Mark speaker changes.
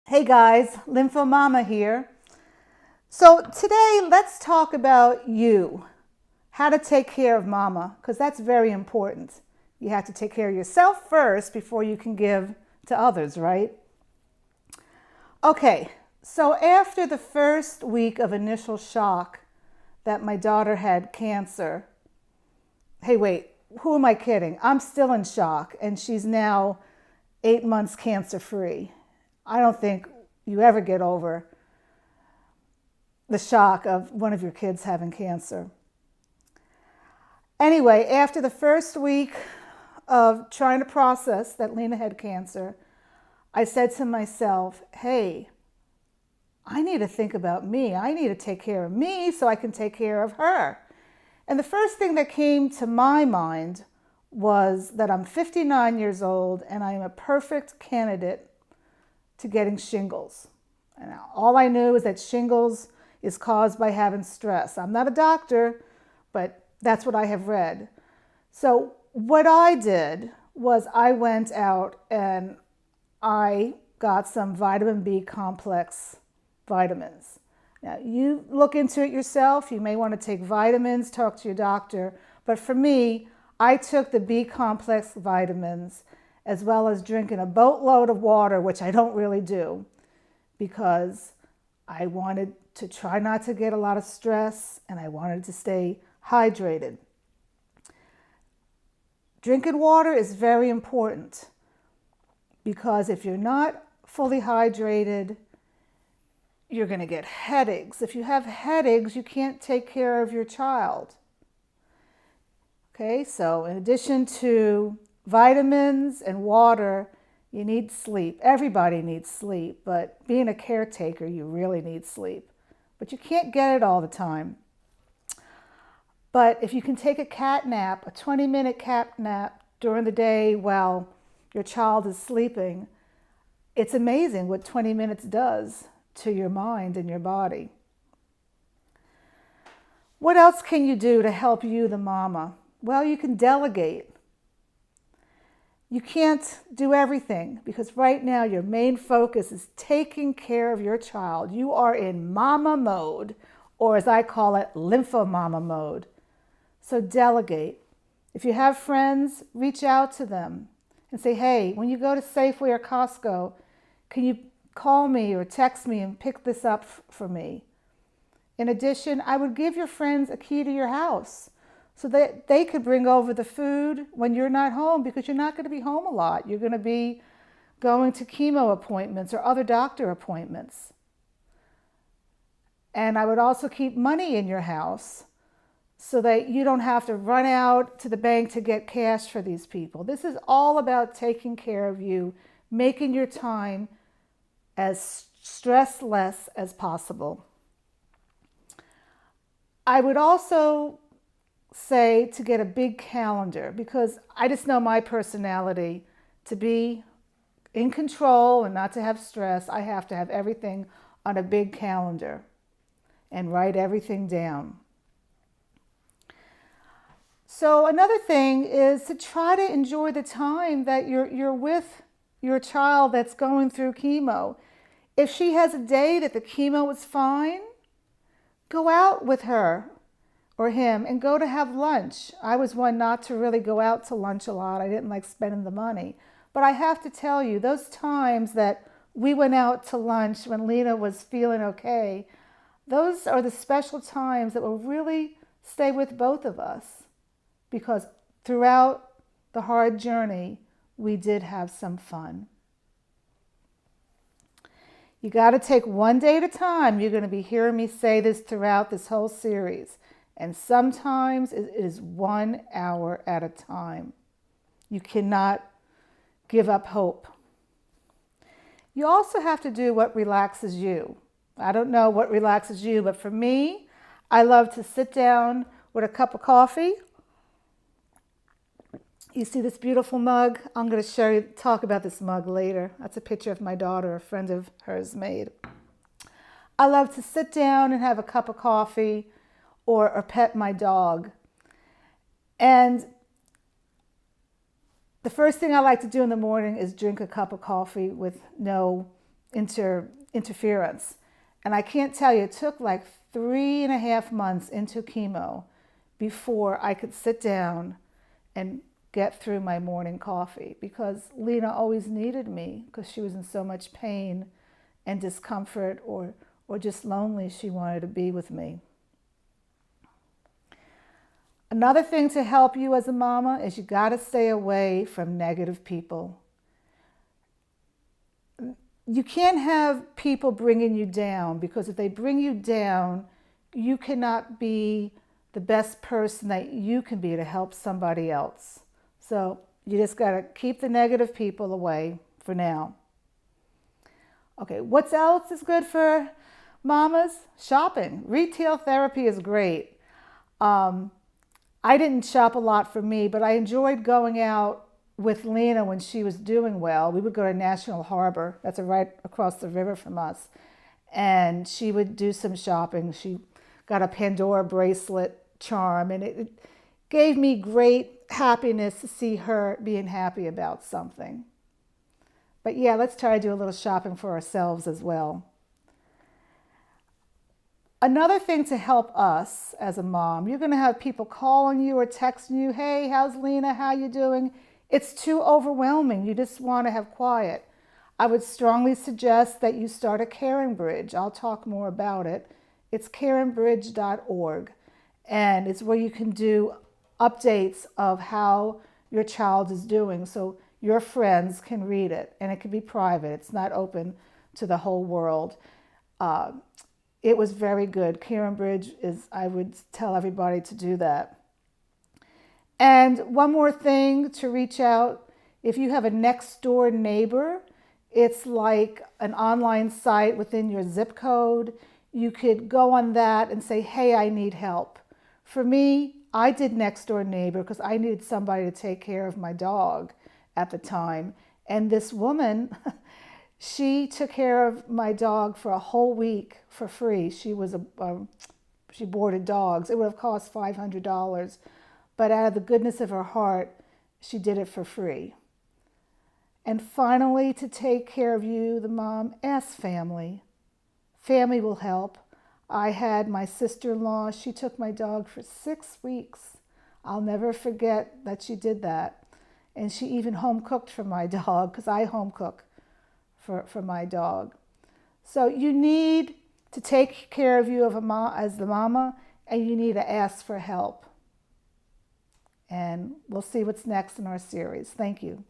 Speaker 1: Hey guys, Lymphomamma here. So today let's talk about you, how to take care of mama, because that's very important. You have to take care of yourself first before you can give to others, right? Okay, so after the first week of initial shock that my daughter had cancer, hey wait, who am I kidding? I'm still in shock and she's now 8 months cancer free. I don't think you ever get over the shock of one of your kids having cancer. Anyway, after the first week of trying to process that Lena had cancer, I said to myself, hey, I need to think about me. I need to take care of me so I can take care of her. And the first thing that came to my mind was that I'm 59 years old and I'm a perfect candidate to getting shingles. And all I knew is that shingles is caused by having stress. I'm not a doctor, but that's what I have read. So what I did was I went out and I got some vitamin B complex vitamins. Now, you look into it yourself. You may want to take vitamins, talk to your doctor. But for me, I took the B complex vitamins as well as drinking a boatload of water, which I don't really do because I wanted to try not to get a lot of stress and I wanted to stay hydrated. Drinking water is very important because if you're not fully hydrated, you're going to get headaches. If you have headaches, you can't take care of your child. Okay, so in addition to vitamins and water, you need sleep. Everybody needs sleep, but being a caretaker, you really need sleep. But you can't get it all the time. But if you can take a cat nap, a 20-minute cat nap during the day while your child is sleeping, it's amazing what 20 minutes does to your mind and your body. What else can you do to help you, the mama? Well, you can delegate. You can't do everything because right now your main focus is taking care of your child. You are in mama mode, or as I call it, lymphomamma mode. So delegate. If you have friends, reach out to them and say, hey, when you go to Safeway or Costco, can you call me or text me and pick this up for me? In addition, I would give your friends a key to your house so that they could bring over the food when you're not home because you're not going to be home a lot. You're going to be going to chemo appointments or other doctor appointments. And I would also keep money in your house so that you don't have to run out to the bank to get cash for these people. This is all about taking care of you, making your time as stressless as possible. I would also say to get a big calendar because I just know my personality to be in control and not to have stress. I have to have everything on a big calendar and write everything down. So another thing is to try to enjoy the time that you're with your child that's going through chemo. If she has a day that the chemo is fine, go out with her or him and go to have lunch. I was one not to really go out to lunch a lot. I didn't like spending the money. But I have to tell you, those times that we went out to lunch when Lena was feeling okay, those are the special times that will really stay with both of us because throughout the hard journey, we did have some fun. You got to take one day at a time. You're going to be hearing me say this throughout this whole series. And sometimes it is 1 hour at a time. You cannot give up hope. You also have to do what relaxes you. I don't know what relaxes you, but for me, I love to sit down with a cup of coffee. You see this beautiful mug? I'm going to talk about this mug later. That's a picture of my daughter, a friend of hers made. I love to sit down and have a cup of coffee or pet my dog. And the first thing I like to do in the morning is drink a cup of coffee with no interference. And I can't tell you, it took like 3.5 months into chemo before I could sit down and get through my morning coffee, because Lena always needed me because she was in so much pain and discomfort, or just lonely. She wanted to be with me. Another thing to help you as a mama is you got to stay away from negative people. You can't have people bringing you down, because if they bring you down, you cannot be the best person that you can be to help somebody else. So you just got to keep the negative people away for now. Okay, what else is good for mamas? Shopping. Retail therapy is great. I didn't shop a lot for me, but I enjoyed going out with Lena when she was doing well. We would go to National Harbor. That's right across the river from us. And she would do some shopping. She got a Pandora bracelet charm, and it gave me great happiness to see her being happy about something. But yeah, let's try to do a little shopping for ourselves as well. Another thing to help us as a mom, you're going to have people calling you or texting you, hey, how's Lena? How you doing? It's too overwhelming. You just want to have quiet. I would strongly suggest that you start a caring bridge. I'll talk more about it. It's caringbridge.org, and it's where you can do updates of how your child is doing, so your friends can read it, and it can be private. It's not open to the whole world. It was very good. Caring Bridge is, I would tell everybody to do that. And one more thing to reach out, if you have a next door neighbor, it's like an online site within your zip code. You could go on that and say, hey, I need help. For me, I did next door neighbor because I needed somebody to take care of my dog at the time. And this woman, she took care of my dog for a whole week for free. She boarded dogs. It would have cost $500. But out of the goodness of her heart, she did it for free. And finally, to take care of you, the mom, ask family. Family will help. I had my sister-in-law, she took my dog for 6 weeks. I'll never forget that she did that. And she even home cooked for my dog, because I home cook for my dog. So you need to take care of you as the mama, and you need to ask for help. And we'll see what's next in our series. Thank you.